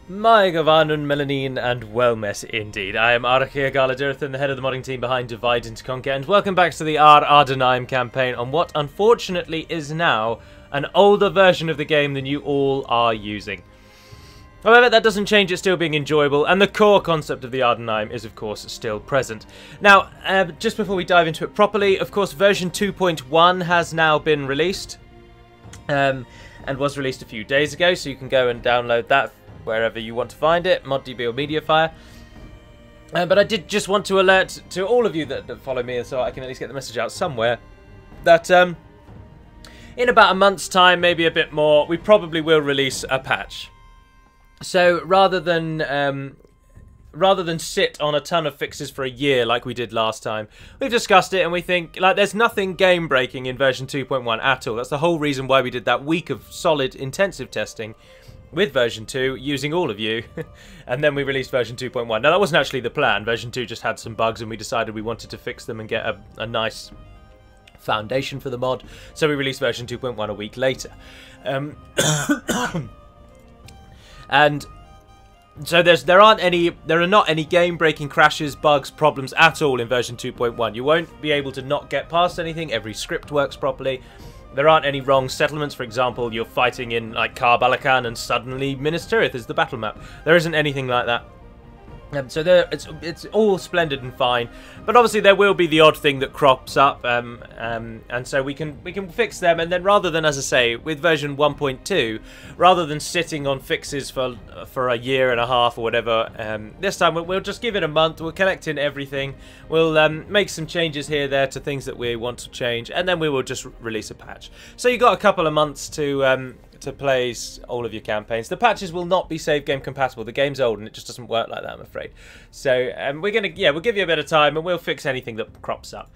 My Govanun Melanin and well met indeed. I am Arachia Galadirthan, the head of the modding team behind Divide and Conquer, and welcome back to the Adûnâim campaign on what unfortunately is now an older version of the game than you all are using. However, that doesn't change it still being enjoyable, and the core concept of the Adûnâim is of course still present. Now, just before we dive into it properly, of course version 2.1 has now been released, and was released a few days ago, so you can go and download that wherever you want to find it, ModDB or Mediafire. But I did just want to alert to all of you that follow me, so I can at least get the message out somewhere, that in about a month's time, maybe a bit more, we probably will release a patch. So rather than sit on a ton of fixes for a year like we did last time, we've discussed it and we think like there's nothing game breaking in version 2.1 at all. That's the whole reason why we did that week of solid intensive testing with version 2, using all of you, and then we released version 2.1. Now that wasn't actually the plan. Version 2 just had some bugs and we decided we wanted to fix them and get a nice foundation for the mod, so we released version 2.1 a week later. And so there are not any game-breaking crashes, bugs, problems at all in version 2.1. You won't be able to not get past anything. Every script works properly. There aren't any wrong settlements. For example, you're fighting in like Karbalakan and suddenly Minas Tirith is the battle map. There isn't anything like that. So it's all splendid and fine, but obviously there will be the odd thing that crops up, and so we can fix them. And then rather than, as I say, with version 1.2, rather than sitting on fixes for a year and a half or whatever, this time we'll just give it a month. We'll collect in everything. We'll make some changes here there to things that we want to change, and then we will just release a patch. So you got a couple of months to play all of your campaigns. The patches will not be save game compatible. The game's old and it just doesn't work like that, I'm afraid. So we'll give you a bit of time and we'll fix anything that crops up.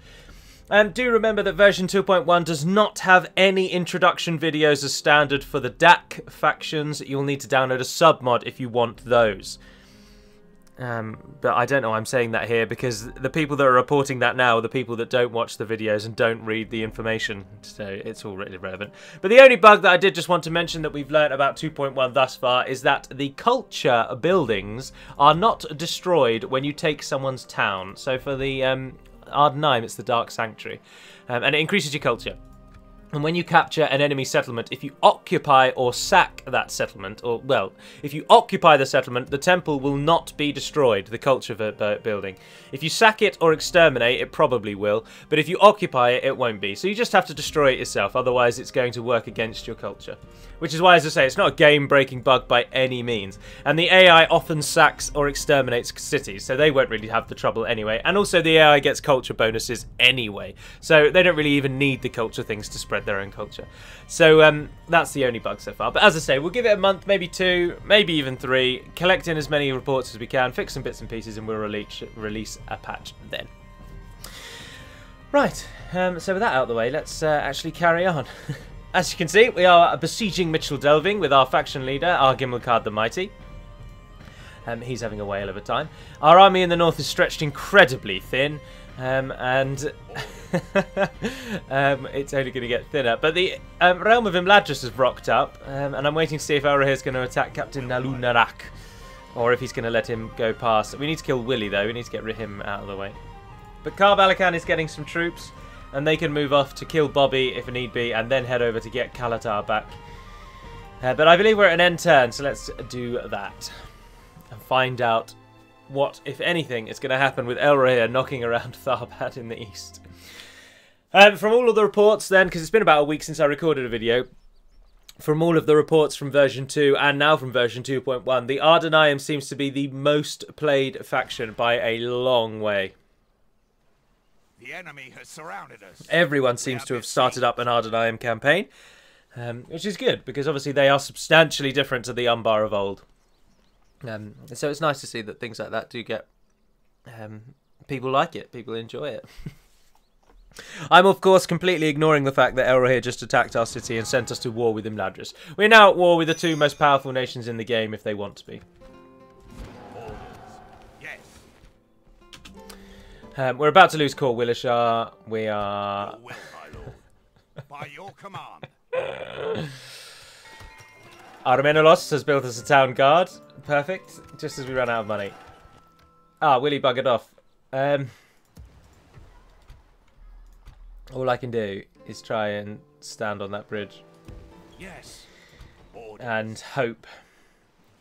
Do remember that version 2.1 does not have any introduction videos as standard for the DaC factions. You'll need to download a submod if you want those. But I don't know why I'm saying that here, because the people that are reporting that now are the people that don't watch the videos and don't read the information, so it's all really irrelevant. But the only bug that I did just want to mention that we've learnt about 2.1 thus far is that the culture buildings are not destroyed when you take someone's town. So for the Adûnâim, it's the Dark Sanctuary, and it increases your culture. And when you capture an enemy settlement, if you occupy or sack that settlement, or, well, if you occupy the settlement, the temple will not be destroyed, the culture building. If you sack it or exterminate, it probably will, but if you occupy it, it won't be. So you just have to destroy it yourself, otherwise it's going to work against your culture. Which is why, as I say, it's not a game-breaking bug by any means. And the AI often sacks or exterminates cities, so they won't really have the trouble anyway. And also the AI gets culture bonuses anyway, so they don't really even need the culture things to spread their own culture. So that's the only bug so far. But as I say, we'll give it a month, maybe 2, maybe even 3, collect in as many reports as we can, fix some bits and pieces, and we'll release a patch then. Right, so with that out of the way, let's actually carry on. As you can see, we are besieging Mitchell Delving with our faction leader, Argimilcard the Mighty. He's having a whale of a time. Our army in the north is stretched incredibly thin, and it's only going to get thinner. But the realm of Imladris has rocked up, and I'm waiting to see if Elrohir is going to attack Captain Nalunarak, or if he's going to let him go past. We need to kill Willie, though. We need to get him out of the way. But Karbalakan is getting some troops, and they can move off to kill Bobby if need be, and then head over to get Kalatar back. But I believe we're at an end turn, so let's do that. And find out what, if anything, is going to happen with Elrohir knocking around Tharbad in the east. From all of the reports then, because it's been about a week since I recorded a video, from all of the reports from version 2 and now from version 2.1, the Adûnâim seems to be the most played faction by a long way. The enemy has surrounded us. Everyone seems to have started up an Adûnâim campaign, which is good, because obviously they are substantially different to the Umbar of old. So it's nice to see that things like that do get... people like it, people enjoy it. I'm of course completely ignoring the fact that Elrohir just attacked our city and sent us to war with Imladris. We're now at war with the 2 most powerful nations in the game if they want to be. We're about to lose Court Willishar. We are... By your command. Armenelos has built us a town guard. Perfect. Just as we ran out of money. Ah, Willie buggered off. All I can do is try and stand on that bridge. Yes. And hope.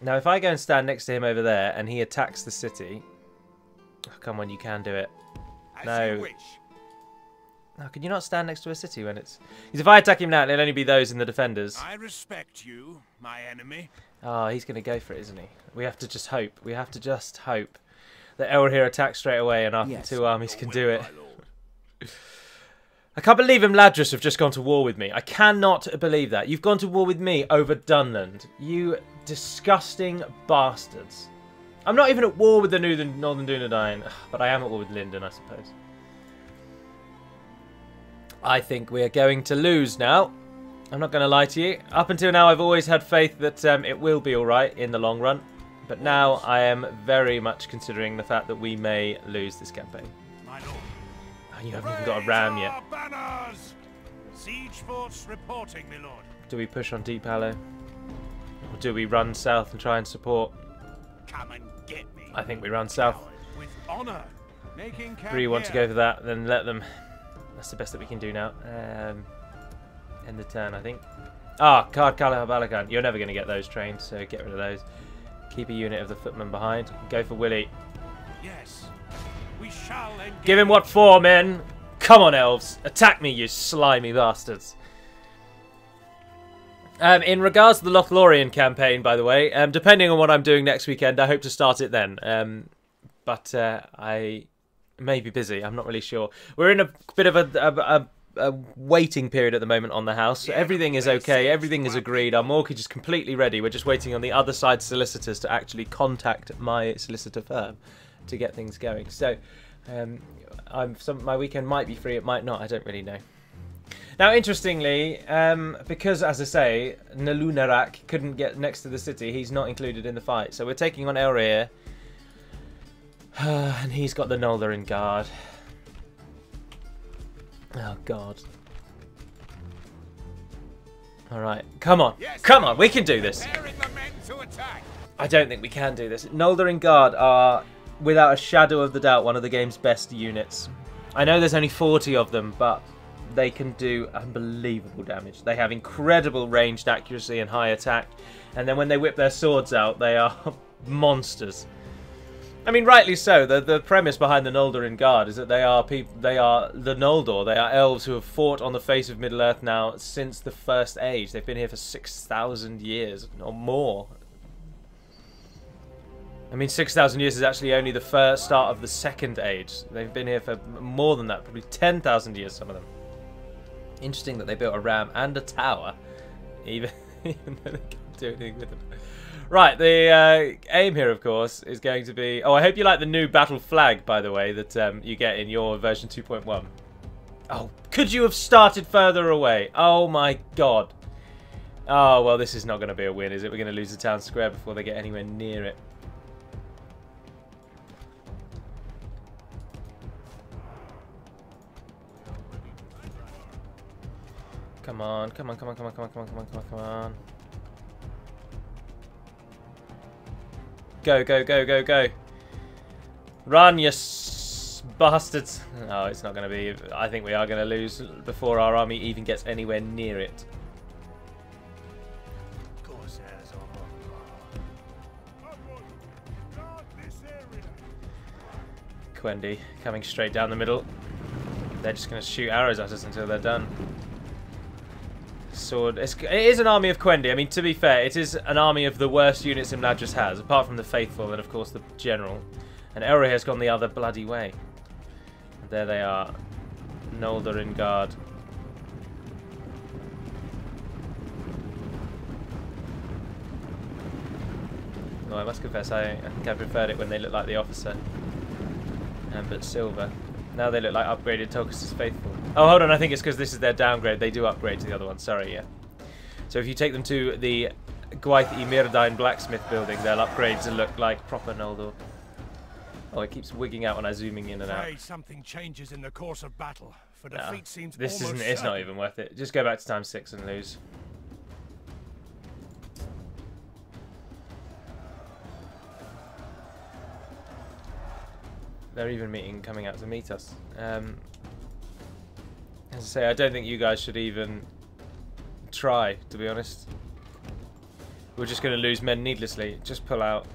Now, if I go and stand next to him over there and he attacks the city... Oh, come on, you can do it. As you wish. No, can you not stand next to a city when it's... Because if I attack him now, it'll only be those in the defenders. I respect you, my enemy. Oh, he's going to go for it, isn't he? We have to just hope. We have to just hope that Elrihir attacks straight away and our two armies can do it. I can't believe Ladris have just gone to war with me. I cannot believe that. You've gone to war with me over Dunland. You disgusting bastards. I'm not even at war with the Northern Adûnâim, but I am at war with Linden, I suppose. I think we are going to lose now. I'm not going to lie to you. Up until now, I've always had faith that it will be alright in the long run. But now I am very much considering the fact that we may lose this campaign. My lord. Oh, you haven't even got a ram yet. Banners! Siege force reporting, my lord. Do we push on Deep Hallow? Or do we run south and try and support? Come and get me. I think we run south. With honor. Making camp Really want to here. go for that, then let them. That's the best that we can do now. End the turn, I think. Ah, Card Balakan. You're never going to get those trained, so get rid of those. Keep a unit of the footmen behind. Go for Willie. Yes. We shall engage. Give him what for, men. Come on, elves. Attack me, you slimy bastards. In regards to the Lothlorien campaign, by the way, depending on what I'm doing next weekend, I hope to start it then. But I may be busy. I'm not really sure. We're in a bit of a waiting period at the moment on the house. So everything is okay. Everything is agreed. Our mortgage is completely ready. We're just waiting on the other side solicitors to actually contact my solicitor firm to get things going. So my weekend might be free. It might not. I don't really know. Now, interestingly, because, as I say, Nalunarak couldn't get next to the city, he's not included in the fight. So we're taking on Elrihir. And he's got the Noldorin Guard. Oh, God. Alright, come on. Yes, come on, we can do this. Preparing the men to attack. I don't think we can do this. Noldorin Guard are, without a shadow of the doubt, one of the game's best units. I know there's only 40 of them, but they can do unbelievable damage. They have incredible ranged accuracy and high attack. And then when they whip their swords out, they are monsters. I mean, rightly so. The premise behind the Noldorin Guard is that they are the Noldor. They are elves who have fought on the face of Middle-earth now since the First Age. They've been here for 6,000 years or more. I mean, 6,000 years is actually only the first start of the Second Age. They've been here for more than that, probably 10,000 years, some of them. Interesting that they built a ram and a tower, even though they can't do anything with them. Right, the aim here, of course, is going to be... Oh, I hope you like the new battle flag, by the way, that you get in your version 2.1. Oh, could you have started further away? Oh, my God. Oh, well, this is not going to be a win, is it? We're going to lose the town square before they get anywhere near it. Come on, come on, come on, come on, come on, come on, come on, come on, come on. Go, go, go, go, go. Run, you bastards. Oh, it's not going to be... I think we are going to lose before our army even gets anywhere near it. Quendi coming straight down the middle. They're just going to shoot arrows at us until they're done. Sword. It is an army of Quendi. I mean, to be fair, it is an army of the worst units Imladris has, apart from the Faithful and, of course, the General. And Elrihir has gone the other bloody way. There they are. Noldorin Guard. Well, I must confess, I think I preferred it when they looked like the officer. But silver. Now they look like upgraded Tulkas' Faithful. Oh, hold on, I think it's because this is their downgrade. They do upgrade to the other one, sorry, yeah. So if you take them to the Gwaith I Myrdain blacksmith building, they'll upgrade to look like proper Noldor. Oh, it keeps wigging out when I'm zooming in and out. Something changes in the course of battle. For defeat seems this almost isn't. It's not even worth it. Just go back to ×6 and lose. they're even coming out to meet us. As I say, I don't think you guys should even try, to be honest. We're just going to lose men needlessly. Just pull out.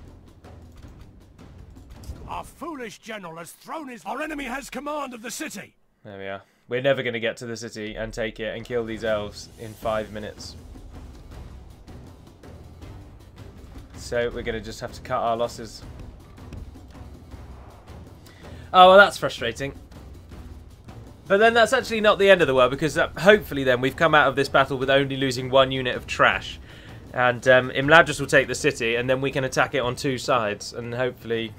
Our foolish general has thrown his... Our enemy has command of the city. There we are. We're never going to get to the city and take it and kill these elves in 5 minutes. So we're going to just have to cut our losses. Oh, well, that's frustrating. But then that's actually not the end of the world, because hopefully then we've come out of this battle with only losing 1 unit of trash. And Imladris will take the city, and then we can attack it on 2 sides and hopefully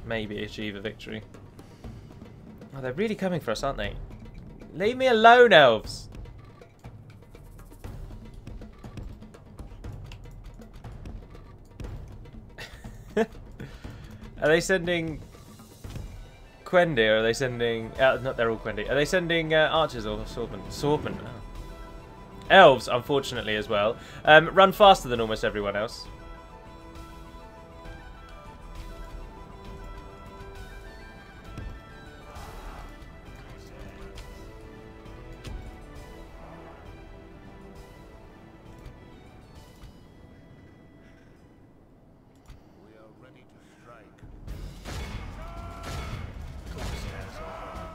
maybe achieve a victory. Oh, they're really coming for us, aren't they? Leave me alone, elves. Are they sending Quendi, or are they sending... not, they're all Quendi. Are they sending archers or swordmen? Swordmen. Oh. Elves, unfortunately, as well. Run faster than almost everyone else.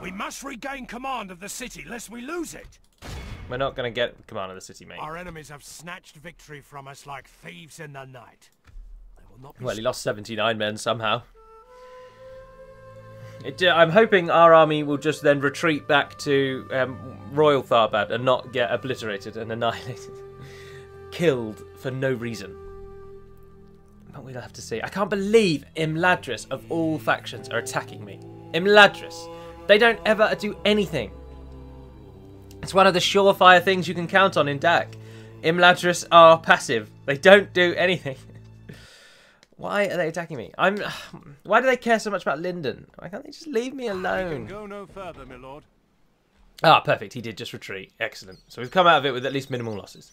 We must regain command of the city, lest we lose it. We're not going to get command of the city, mate. Our enemies have snatched victory from us like thieves in the night. They will not be... Well, he lost 79 men somehow. I'm hoping our army will just then retreat back to Royal Tharbad and not get obliterated and annihilated. Killed for no reason. But we'll have to see. I can't believe Imladris, of all factions, are attacking me. Imladris. They don't ever do anything. It's one of the surefire things you can count on in DaC. Imladris are passive. They don't do anything. Why are they attacking me? Why do they care so much about Linden? Why can't they just leave me alone? We can go no further, my lord. Ah, perfect. He did just retreat. Excellent. So we've come out of it with at least minimal losses.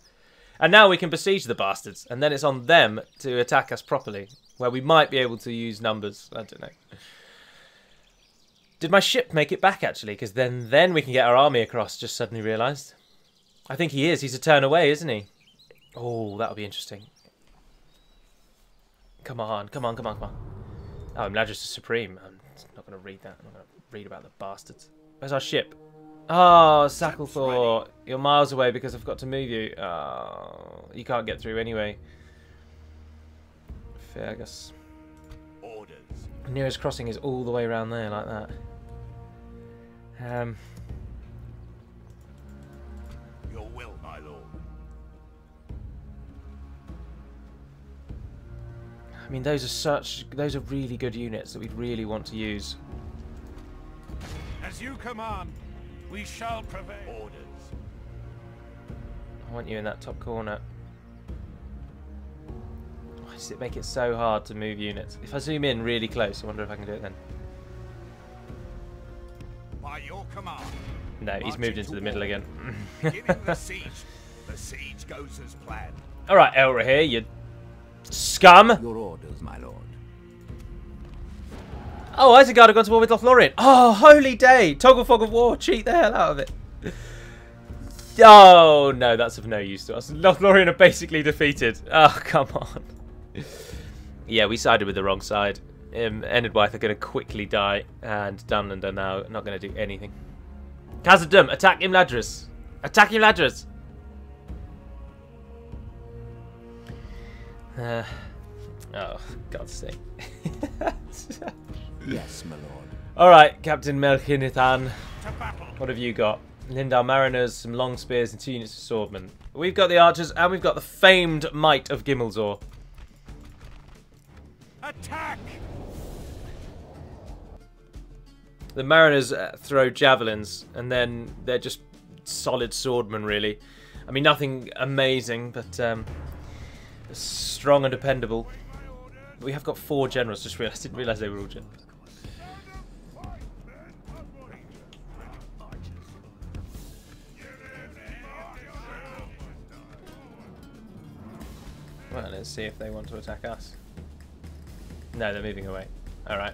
And now we can besiege the bastards. And then it's on them to attack us properly. Where we might be able to use numbers. I don't know. Did my ship make it back, actually? Because then we can get our army across, just suddenly realised. I think he is. He's a turn away, isn't he? Oh, that'll be interesting. Come on, come on, come on, come on. Oh, Imladris is supreme. I'm not going to read that. I'm not going to read about the bastards. Where's our ship? Oh, Sacklethor. You're miles away because I've got to move you. Oh, you can't get through anyway. Fergus. Orders. Nearest crossing is all the way around there, like that. Your will, my lord. I mean, those are really good units that we'd really want to use. As you command, we shall prevail. Orders. I want you in that top corner. Why does it make it so hard to move units? If I zoom in really close, I wonder if I can do it then. By your command. No, he's moved into the middle again. Beginning the siege. The siege goes as planned. Alright, Elra here, you scum! Your orders, my lord. Oh, Isengard have gone to war with Lothlorien. Oh, holy day! Toggle fog of war, cheat the hell out of it. Oh, no, that's of no use to us. Lothlorien are basically defeated. Oh, come on. Yeah, we sided with the wrong side. Enedwythe are going to quickly die, and Dunland are now not going to do anything. Khazad-dûm, attack Imladris! Attack Imladris! Oh, God's sake. Yes, my lord. Alright, Captain Melchinithan. To battle. What have you got? Lindar Mariners, some long spears, and 2 units of swordmen. We've got the archers, and we've got the famed might of Gimmelzor. Attack! The Mariners throw javelins, and then they're just solid swordmen, really. I mean, nothing amazing, but strong and dependable. We have got 4 generals, just realised. Didn't realise they were all generals. Well, let's see if they want to attack us. No, they're moving away. Alright.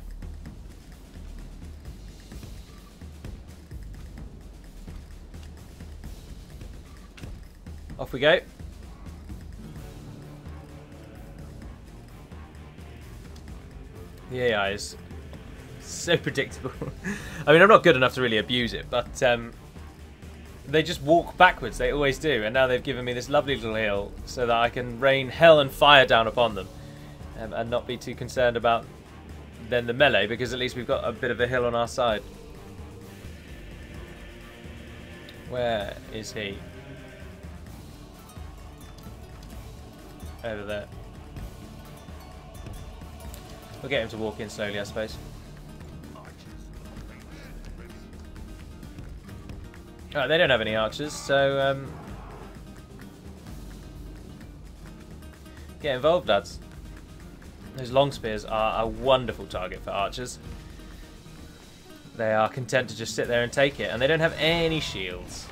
Off we go. The AI is so predictable. I mean, I'm not good enough to really abuse it, but they just walk backwards. They always do. And now they've given me this lovely little hill so that I can rain hell and fire down upon them and not be too concerned about then the melee, because at least we've got a bit of a hill on our side. Where is he? Over there. We'll get him to walk in slowly, I suppose. Alright, they don't have any archers, so get involved, lads. Those long spears are a wonderful target for archers. They are content to just sit there and take it, and they don't have any shields.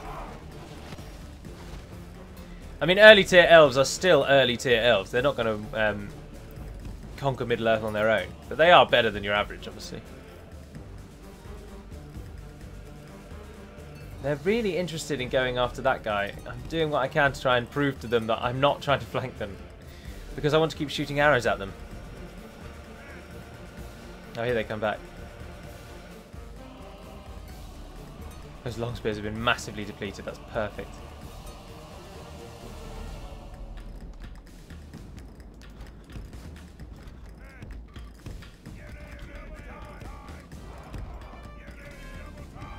I mean, early tier elves are still early tier elves. They're not going to conquer Middle-earth on their own, but they are better than your average, obviously. They're really interested in going after that guy. I'm doing what I can to try and prove to them that I'm not trying to flank them, because I want to keep shooting arrows at them. Oh, here they come back. Those long spears have been massively depleted. That's perfect.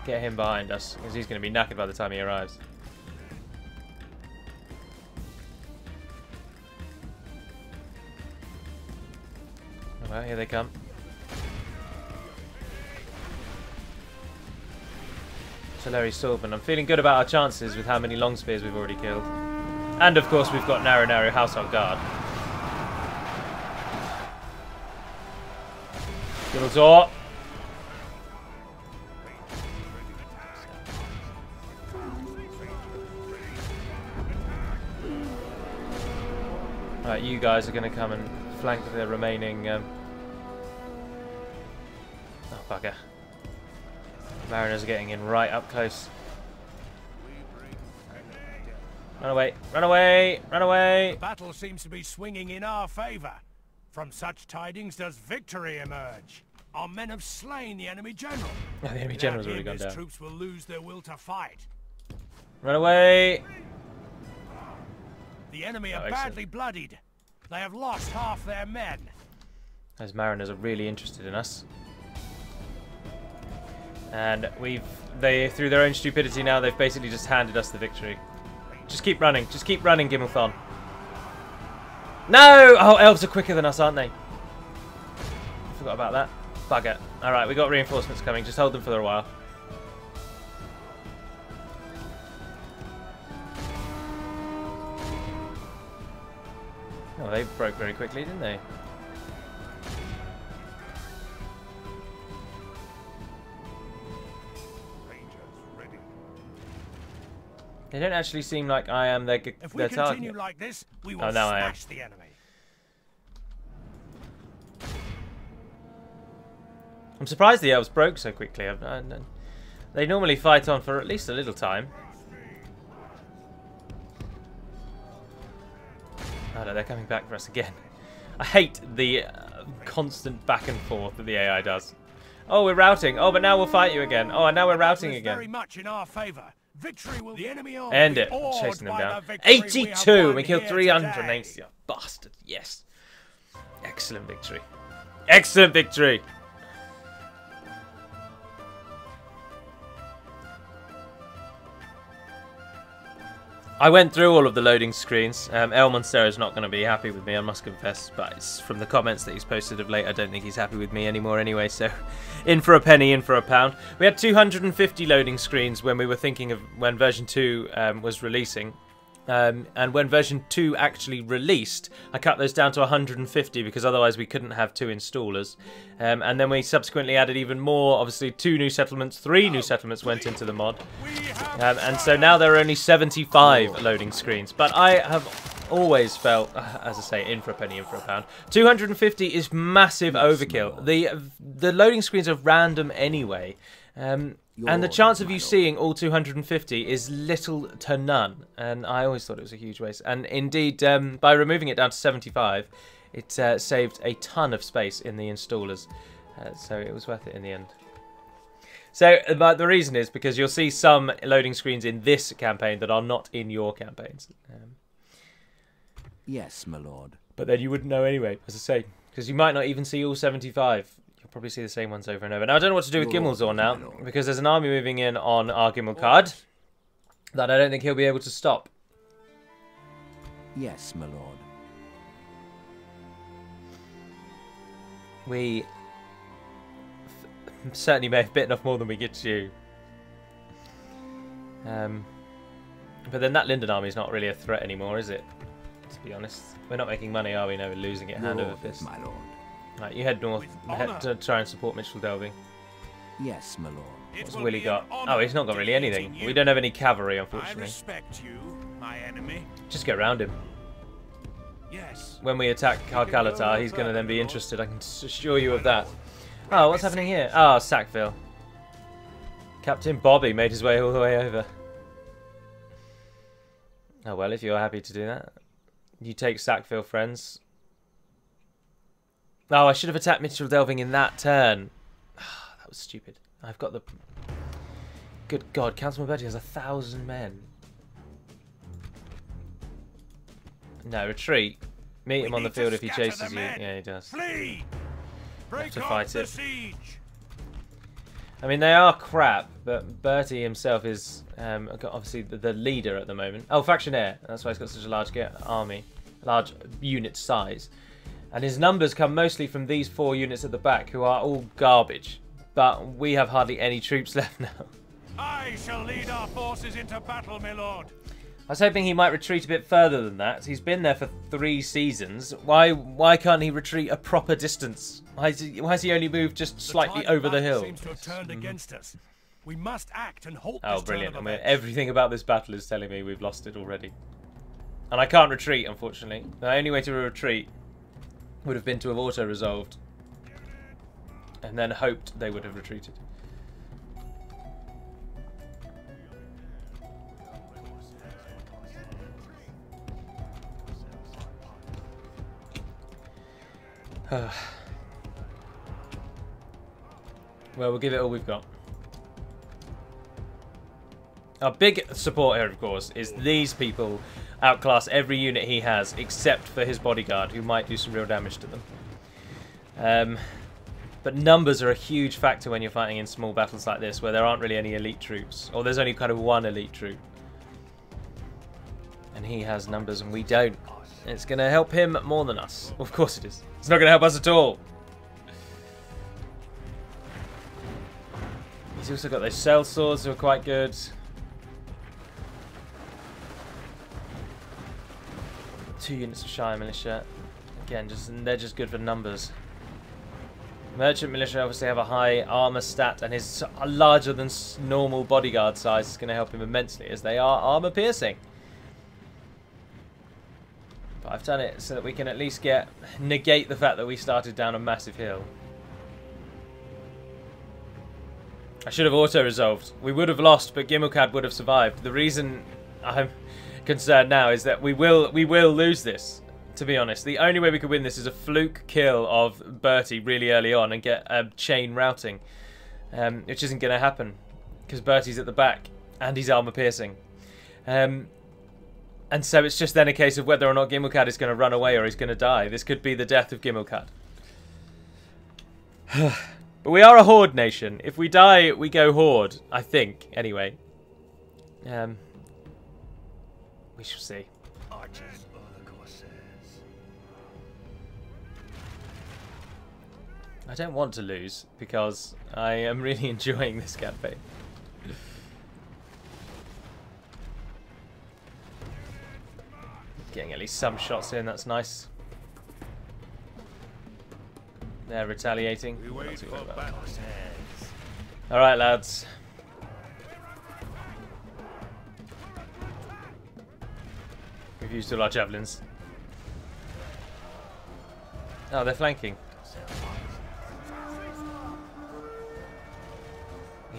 Get him behind us, because he's going to be knackered by the time he arrives. Alright, here they come. Larry Swordman. I'm feeling good about our chances with how many long spears we've already killed. And of course we've got Narrow House on guard. Little door. Right, you guys are going to come and flank the remaining... Oh, bugger. Mariners are getting in right up close. Run away, run away, run away! The battle seems to be swinging in our favour. From such tidings does victory emerge. Our men have slain the enemy general. Oh, the enemy general's already gone down. His troops will lose their will to fight. Run away! The enemy are badly bloodied. They have lost half their men. Those Mariners are really interested in us. And through their own stupidity now, they've basically just handed us the victory. Just keep running, Gimmelthon. No! Oh, elves are quicker than us, aren't they? I forgot about that. Bugger. Alright, we got reinforcements coming, just hold them for a while. Oh, they broke very quickly, didn't they? They don't actually seem like I am their target. If we continue like this, we will smash the enemy. I'm surprised the elves broke so quickly. They normally fight on for at least a little time. Oh no, they're coming back for us again. I hate the constant back and forth that the AI does. Oh, we're routing. Oh, but now we'll fight you again. Oh, and now we're routing again. Very much in our favour. Victory will the enemy end it. Chasing them down. 82. We killed 380. Oh, bastard. Yes. Excellent victory. Excellent victory. I went through all of the loading screens. El Monstero is not going to be happy with me, I must confess, but it's from the comments that he's posted of late, I don't think he's happy with me anymore anyway, so in for a penny, in for a pound. We had 250 loading screens when we were thinking of when version 2 was releasing. And when version 2 actually released, I cut those down to 150 because otherwise we couldn't have 2 installers. And then we subsequently added even more, obviously 2 new settlements, 3 new settlements went into the mod. And so now there are only 75 loading screens. But I have always felt, as I say, in for a penny, in for a pound. 250 is massive overkill. The loading screens are random anyway. And the chance of you seeing all 250 is little to none. And I always thought it was a huge waste. And indeed, by removing it down to 75, it saved a ton of space in the installers. So it was worth it in the end. So, but the reason is because you'll see some loading screens in this campaign that are not in your campaigns. Yes, my lord. But then you wouldn't know anyway, as I say, because you might not even see all 75. You'll probably see the same ones over and over. Now, I don't know what to do with Gimmelzor now, because there's an army moving in on our Gimmel card that I don't think he'll be able to stop. Yes, my lord. We certainly may have bitten off more than we get to. But then that Linden army is not really a threat anymore, is it? To be honest, we're not making money, are we? No, we're losing it hand over fist. My lord. Right, you head north to try and support Mitchell Delving. Yes, my lord. What's Willie got? Oh, he's not got really anything. We don't have any cavalry, unfortunately. I respect you, my enemy. Just get around him. Yes. When we attack Karkalatar, he's going to then be interested. I can assure you of that. Oh, what's happening here? Ah, Sackville. Captain Bobby made his way all the way over. Oh well, if you're happy to do that. You take Sackville, friends. Oh, I should have attacked Mitchell Delving in that turn. That was stupid. I've got the... Good God, Councilman Bertie has 1,000 men. No, retreat. Meet him on the field if he chases you. Yeah, he does. Flee! Have to fight it. I mean, they are crap, but Bertie himself is obviously the leader at the moment. Oh, Factionaire. That's why he's got such a large army, large unit size. And his numbers come mostly from these 4 units at the back, who are all garbage. But we have hardly any troops left now. I shall lead our forces into battle, my lord. I was hoping he might retreat a bit further than that. He's been there for 3 seasons. Why can't he retreat a proper distance? Why has he only moved just slightly over the hill? Seems to have turned against us. We must act and halt Oh, this brilliant. I turn mean, of events. everything about this battle is telling me we've lost it already. And I can't retreat, unfortunately. The only way to retreat would have been to have auto-resolved. And then hoped they would have retreated. Well, we'll give it all we've got. Our big support here, of course, is these people outclass every unit he has, except for his bodyguard, who might do some real damage to them. But numbers are a huge factor when you're fighting in small battles like this, where there aren't really any elite troops, or there's only kind of one elite troop. And he has numbers and we don't. It's going to help him more than us. Of course it is. It's not going to help us at all. He's also got those cell swords who are quite good. 2 units of Shire Militia. Again, they're just good for numbers. Merchant Militia obviously have a high armor stat and is larger than normal bodyguard size. It's going to help him immensely as they are armor piercing. But I've done it so that we can at least negate the fact that we started down a massive hill. I should have auto-resolved. We would have lost, but Gimmelcad would have survived. The reason I'm concerned now is that we will lose this, to be honest. The only way we could win this is a fluke kill of Bertie really early on and get a chain routing, which isn't going to happen because Bertie's at the back and he's armor piercing. And so it's just then a case of whether or not Gimmelcad is going to run away or he's going to die. This could be the death of Gimmelcad. But we are a horde nation. If we die, we go horde, I think, anyway. We shall see. I don't want to lose because I am really enjoying this campaign. Getting at least some shots in, that's nice. They're retaliating. Alright, lads. We've used all our javelins. Oh, they're flanking.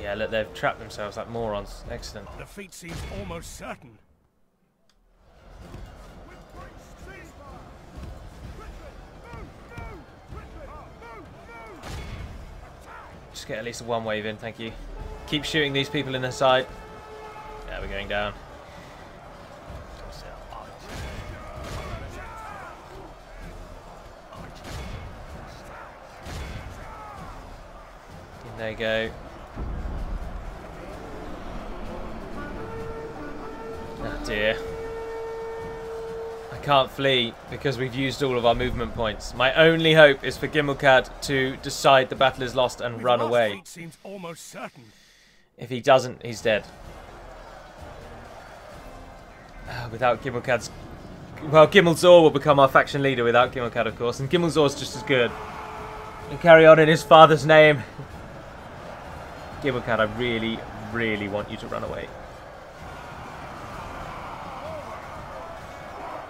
Yeah, look, they've trapped themselves like morons. Excellent. Defeat seems almost certain. Just get at least one wave in, thank you. Keep shooting these people in the side. Yeah, we're going down. In they go. Oh dear. I can't flee because we've used all of our movement points. My only hope is for Gimmelcad to decide the battle is lost and run away. Seems almost certain. If he doesn't, he's dead. Without Gimmelcad's... Well, Gimmelzor will become our faction leader without Gimmelcad, of course. And Gimmelzor's just as good. And carry on in his father's name. Gimmelcad, I really, really want you to run away.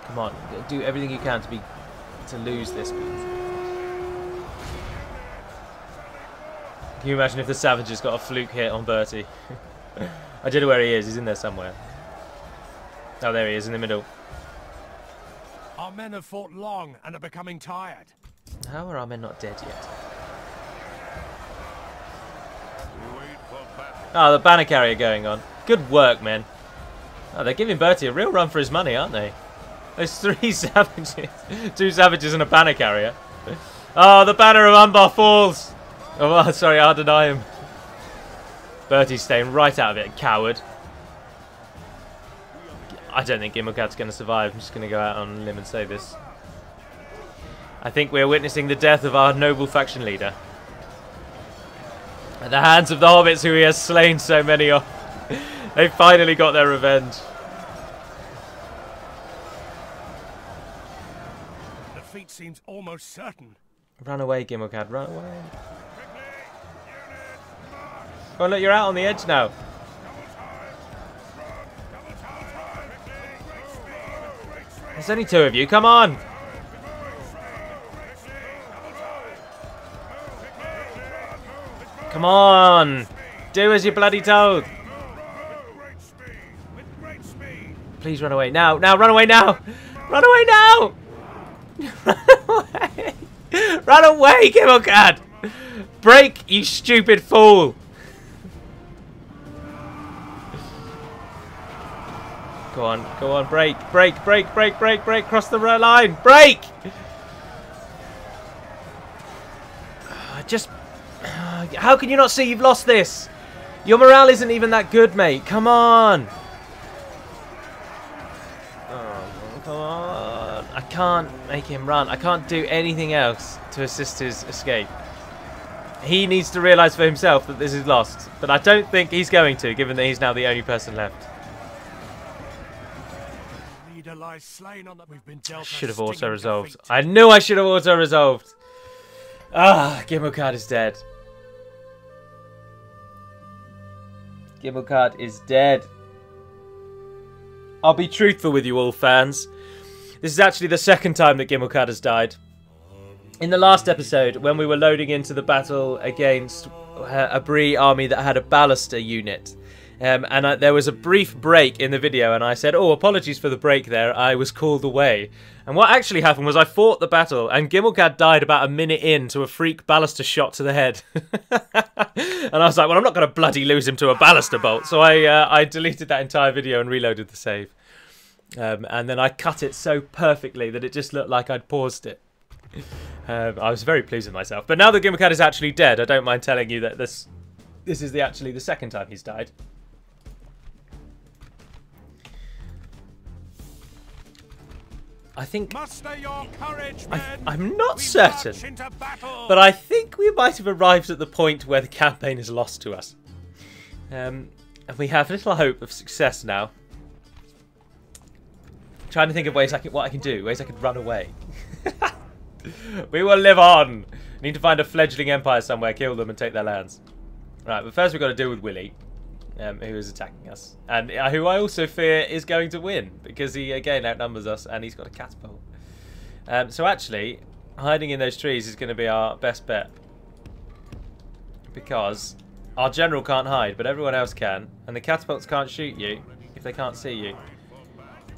Come on, do everything you can to lose this. Can you imagine if the Savage has got a fluke hit on Bertie? I don't know where he is. He's in there somewhere. Oh, there he is in the middle. Our men have fought long and are becoming tired. How are our men not dead yet? Oh, the banner carrier going on. Good work, men. Oh, they're giving Bertie a real run for his money, aren't they? There's 3 savages. 2 savages and a banner carrier. Oh, the banner of Umbar falls. Oh, sorry, Adûnâim. Bertie's staying right out of it, coward. I don't think Gimmelcad's going to survive. I'm just going to go out on a limb and say this. I think we're witnessing the death of our noble faction leader. At the hands of the hobbits who he has slain so many of. They finally got their revenge. Defeat seems almost certain. Run away, Gimmelcad, run away. Oh, look, you're out on the edge now. There's only 2 of you, come on! Come on! Do as you're bloody told! Please run away now! Now, run away now! Run away now! Run away! Run away, Gimmelcad! Break, you stupid fool! Go on, break, cross the line, break! Just, how can you not see you've lost this? Your morale isn't even that good, mate, come on! Oh, come on, I can't make him run, I can't do anything else to assist his escape. He needs to realise for himself that this is lost, but I don't think he's going to, given that he's now the only person left. I should have auto-resolved. I knew I should have auto-resolved. Ah, Gimmelcad is dead. Gimmelcad is dead. I'll be truthful with you all, fans. This is actually the 2nd time that Gimmelcad has died. In the last episode, when we were loading into the battle against a Bree army that had a Ballaster unit, there was a brief break in the video, and I said, oh, apologies for the break there, I was called away. And what actually happened was I fought the battle, and Gimmelcad died about a minute into a freak Ballaster shot to the head. And I was like, well, I'm not going to bloody lose him to a Ballaster bolt, so I deleted that entire video and reloaded the save. And then I cut it so perfectly that it just looked like I'd paused it. I was very pleased with myself. But now that Gimmelcad is actually dead, I don't mind telling you that this is actually the 2nd time he's died. I think... Muster your courage, men. I'm not certain, but I think we might have arrived at the point where the campaign is lost to us. And we have little hope of success now. I'm trying to think of ways what I can do, ways I could run away. We will live on. Need to find a fledgling empire somewhere, kill them and take their lands. Right, but first we've got to deal with Willie. Who is attacking us, and who I also fear is going to win because he again outnumbers us and he's got a catapult. So actually, hiding in those trees is going to be our best bet because Our general can't hide, but everyone else can. And the catapults can't shoot you if they can't see you.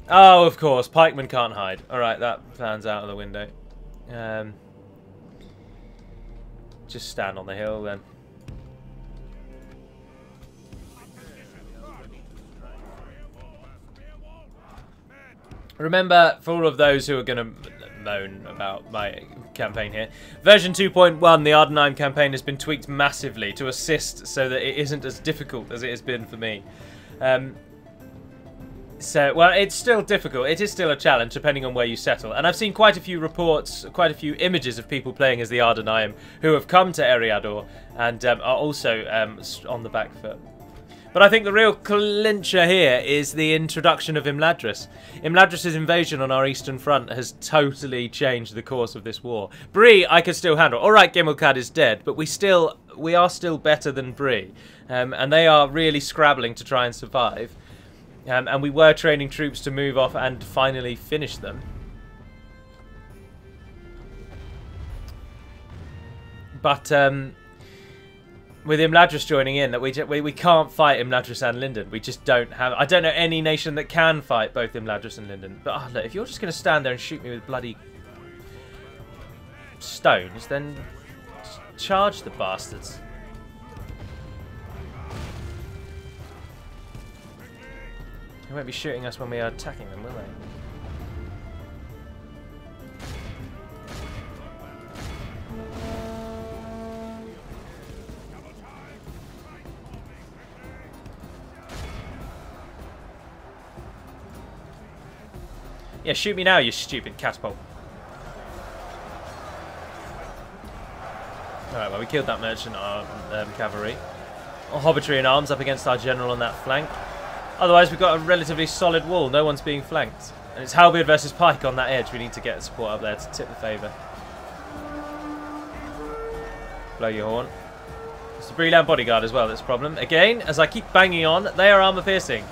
Oh, of course, pikemen can't hide. Alright, that plan's out of the window. Just stand on the hill then. Remember, for all of those who are going to moan about my campaign here, version 2.1, the Adûnâim campaign, has been tweaked massively to assist so that it isn't as difficult as it has been for me. Well, it's still difficult. It is still a challenge, depending on where you settle. And I've seen quite a few reports, quite a few images of people playing as the Adûnâim who have come to Eriador and are also on the back foot. But I think the real clincher here is the introduction of Imladris. Imladris' invasion on our eastern front has totally changed the course of this war. Bree, I can still handle. Alright, Gimmelkad is dead, but we are still better than Bree. And they are really scrabbling to try and survive. And we were training troops to move off and finally finish them. But with Imladris joining in, that we can't fight Imladris and Linden. We just don't have... I don't know any nation that can fight both Imladris and Linden. But look, if you're just going to stand there and shoot me with bloody stones, then charge the bastards. They won't be shooting us when we are attacking them, will they? Yeah, shoot me now, you stupid catapult. Alright, well, we killed that merchant cavalry. Hobbitry in arms up against our general on that flank. Otherwise, we've got a relatively solid wall. No one's being flanked. And it's Halberd versus Pike on that edge. We need to get support up there to tip the favour. Blow your horn. It's the Breland bodyguard as well that's a problem. Again, as I keep banging on, they are armour piercing.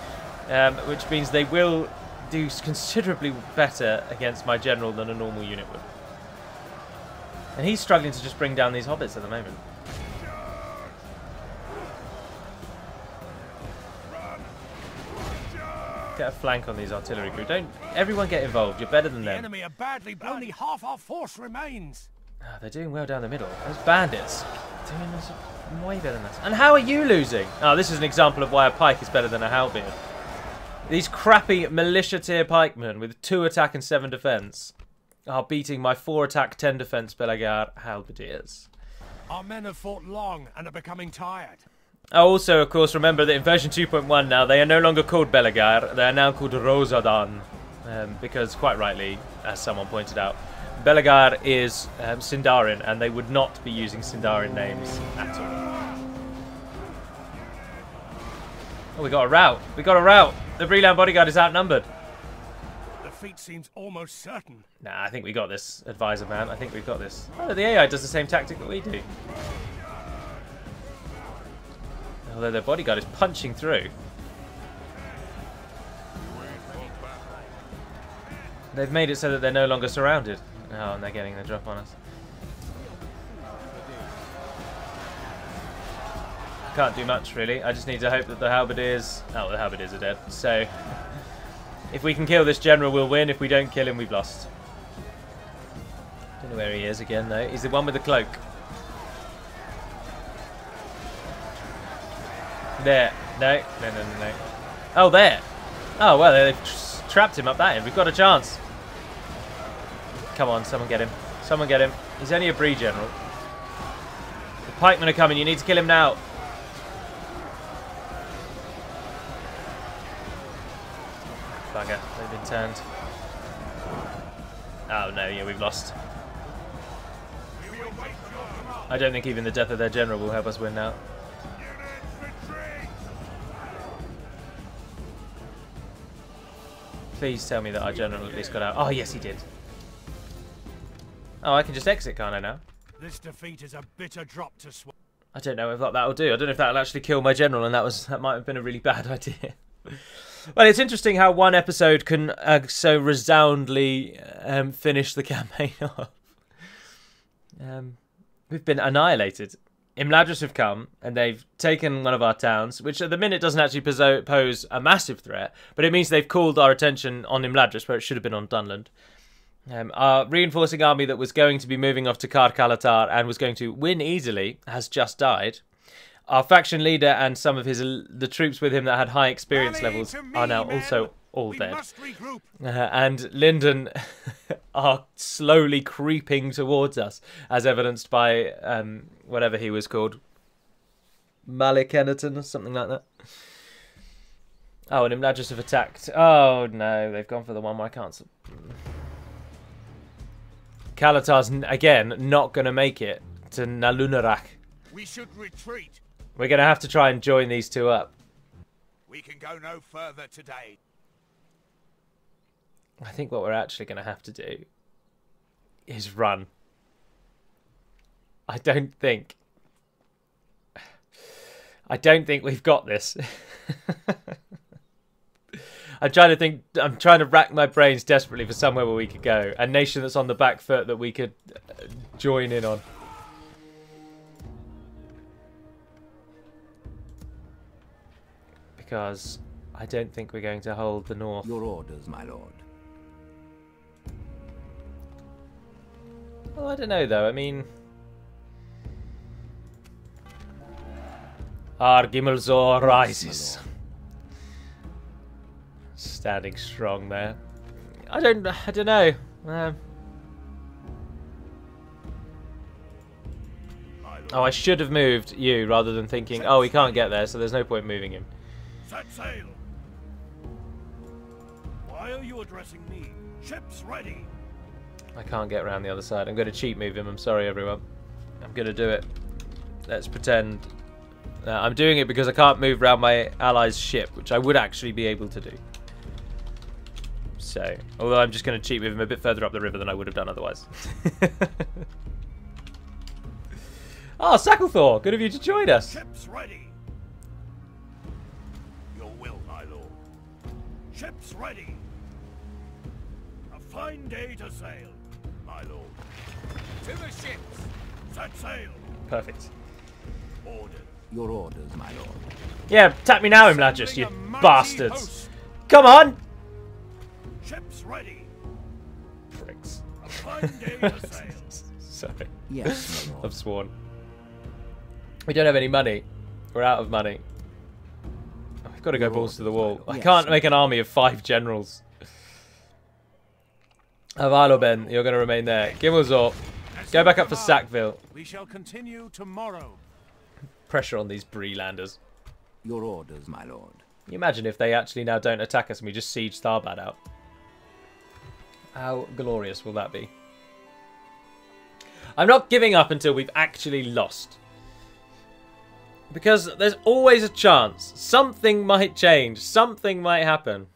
Which means they will do considerably better against my general than a normal unit would. And he's struggling to just bring down these hobbits at the moment. Get a flank on these artillery crew. Don't everyone get involved. You're better than them. The enemy are badly, only half our force remains. Oh, they're doing well down the middle. Those bandits doing us way better than us. And how are you losing? Oh, this is an example of why a pike is better than a halberd. These crappy militia tier pikemen with 2 attack and 7 defense are beating my 4 attack 10 defense Belagar halberdiers. Our men have fought long and are becoming tired. Also, of course, remember that in version 2.1 now, they are no longer called Belagar, they are now called Rosadan. Because, quite rightly, as someone pointed out, Belagar is Sindarin, and they would not be using Sindarin names at all. Oh, we got a rout. We got a rout. The Breland bodyguard is outnumbered. The feat seems almost certain. Nah, I think we got this, advisor man. I think we've got this. Oh, the AI does the same tactic that we do. Although their bodyguard is punching through. They've made it so that they're no longer surrounded. Oh, and they're getting the drop on us. Can't do much, really. I just need to hope that the halberdiers... Oh, the halberdiers are dead. So, if we can kill this general, we'll win. If we don't kill him, we've lost. Don't know where he is again, though. He's the one with the cloak. There. No. No. Oh, there. Oh, well, they've trapped him up that end. We've got a chance. Come on, someone get him. Someone get him. He's only a Bree general. The pikemen are coming. You need to kill him now. Bugger. They've been turned. Oh, no. Yeah, we've lost. I don't think even the death of their general will help us win now. Please tell me that our general at least got out. Oh, yes, he did. Oh, I can just exit, can't I now? This defeat is a bitter drop to swallow. I don't know if that'll do. I don't know if that'll actually kill my general, and that might have been a really bad idea. Well, it's interesting how one episode can so resoundingly finish the campaign off. We've been annihilated. Imladris have come, and they've taken one of our towns, which at the minute doesn't actually pose a massive threat, but it means they've called our attention on Imladris, where it should have been on Dunland. Our reinforcing army that was going to be moving off to Kar Kalatar and was going to win easily has just died. Our faction leader and some of the troops with him that had high experience levels are now also all dead. And Lyndon are slowly creeping towards us, as evidenced by whatever he was called. Malikenaton or something like that. Oh, and Imladris have attacked. Oh no, they've gone for the one where I can't. Kalatar's, again, not going to make it to Nalunarak. We should retreat. We're going to have to try and join these two up. We can go no further today. I think what we're actually going to have to do is run. I don't think we've got this. I'm trying to rack my brains desperately for somewhere where we could go. A nation that's on the back foot that we could join in on. Because I don't think we're going to hold the north. Your orders, my lord. Well, I don't know though. I mean, Argimmelzor rises. Standing strong there. I don't know. Oh, I should have moved you rather than thinking, oh, he can't get there, so there's no point moving him. Set sail. Why are you addressing me? Ships ready. I can't get around the other side. I'm going to cheat move him. I'm sorry, everyone. I'm going to do it. Let's pretend. I'm doing it because I can't move around my ally's ship, which I would actually be able to do. So, although I'm just going to cheat move him a bit further up the river than I would have done otherwise. Oh, Sacklethor, good of you to join us. Ships ready. Your will, my lord. Ships ready. A fine day to sail, my lord. To the ships. Set sail. Perfect. Ordered. Your orders, my lord. Yeah, tap me now, Imladris, you bastards. Come on. Ships ready. Pricks. A fine day to sail. Sorry. Yes, my lord. I've sworn. We don't have any money. We're out of money. We've got to go balls to the wall. I can't make an army of 5 generals. Avaloben, you're going to remain there. Gimmelzor, go back up for Sackville. We shall continue tomorrow. Pressure on these Breelanders. Your orders, my lord. Can you imagine if they actually now don't attack us and we just siege Tharbad out? How glorious will that be? I'm not giving up until we've actually lost. Because there's always a chance. Something might change. Something might happen.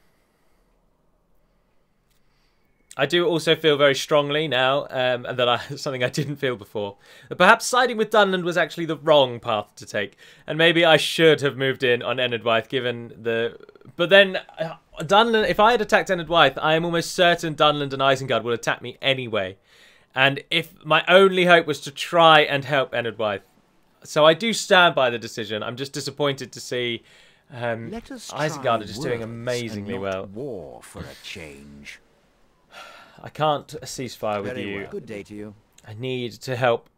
I do also feel very strongly now, and that something I didn't feel before, that perhaps siding with Dunland was actually the wrong path to take. And maybe I should have moved in on Enedwythe given the... But then, Dunland, if I had attacked Enedwythe, I am almost certain Dunland and Isengard would attack me anyway. And if my only hope was to try and help Enedwythe. So I do stand by the decision. I'm just disappointed to see Isengard are just doing amazingly well. War for a change. I can't ceasefire with Very you. well. Good day to you. I need to help.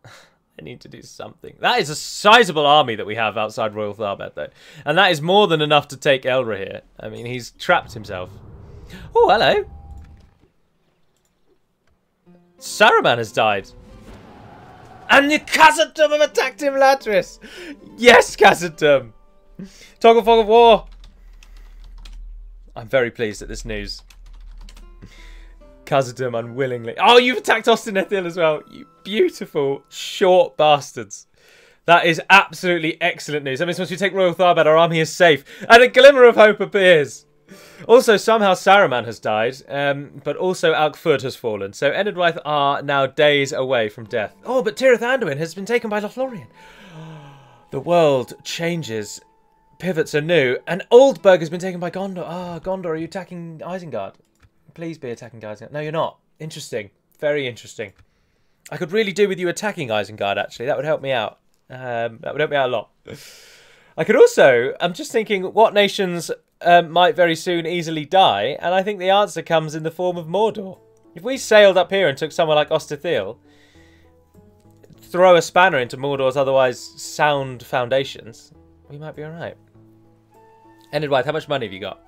I need to do something. That is a sizable army that we have outside Royal Tharbad, though. And that is more than enough to take Elra here. I mean, he's trapped himself. Oh, hello. Saruman has died. And the Khazad-dûm have attacked him, Latris. Yes, Khazad-dûm. Toggle fog of war. I'm very pleased at this news. Khazad-dûm unwillingly. Oh, you've attacked Ostanethil as well. You beautiful, short bastards. That is absolutely excellent news. That means once we take Royal Tharbad, our army is safe. And a glimmer of hope appears. Also, somehow Saruman has died, but also Alkford has fallen. So Enedwythe are now days away from death. Oh, but Tirith Anduin has been taken by Lothlorien. The world changes. Pivots are new. And Oldburg has been taken by Gondor. Ah, Gondor, are you attacking Isengard? Please be attacking Isengard. No, you're not. Interesting. Very interesting. I could really do with you attacking Isengard, actually. That would help me out. That would help me out a lot. I could also, I'm just thinking, what nations might very soon easily die? And I think the answer comes in the form of Mordor. If we sailed up here and took somewhere like Osterthil, throw a spanner into Mordor's otherwise sound foundations, we might be alright. Ended White, how much money have you got?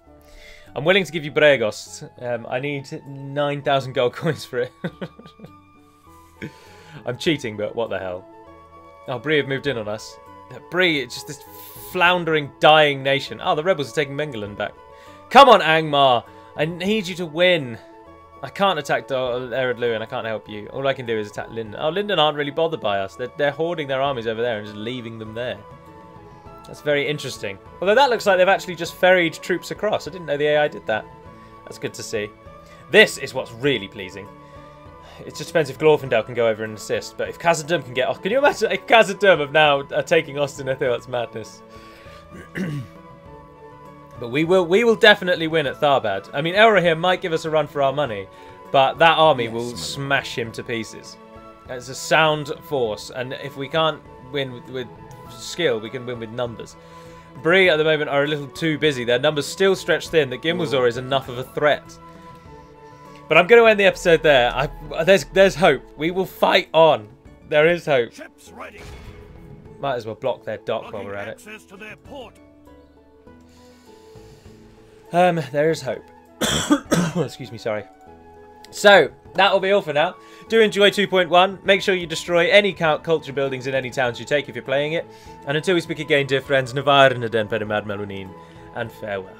I'm willing to give you Bregost. I need 9,000 gold coins for it. I'm cheating, but what the hell. Oh, Bree have moved in on us. Bree, it's just this floundering, dying nation. Oh, the rebels are taking Mengeland back. Come on, Angmar. I need you to win. I can't attack Eredlu and I can't help you. All I can do is attack Linden. Oh, Linden aren't really bothered by us. They're hoarding their armies over there and just leaving them there. That's very interesting. Although that looks like they've actually just ferried troops across. I didn't know the AI did that. That's good to see. This is what's really pleasing. It just depends if Glorfindel can go over and assist. But if Khazad-dûm can get off... Can you imagine if Khazad-dûm have now taking Osterthil? That's madness. But we will definitely win at Tharbad. I mean, Elrahim might give us a run for our money, but that army will smash him to pieces. It's a sound force, and if we can't win with skill, we can win with numbers. Bree at the moment are a little too busy. Their numbers still stretch thin. That Gimmelzor is enough of a threat. But I'm going to end the episode there. There's hope. We will fight on. There is hope. Ships ready. Might as well block their dock while we're at it. Access to their port. There is hope. Excuse me, sorry. So, that will be all for now. Do enjoy 2.1. Make sure you destroy any culture buildings in any towns you take if you're playing it. And until we speak again, dear friends, Navar na den per Melunin, and farewell.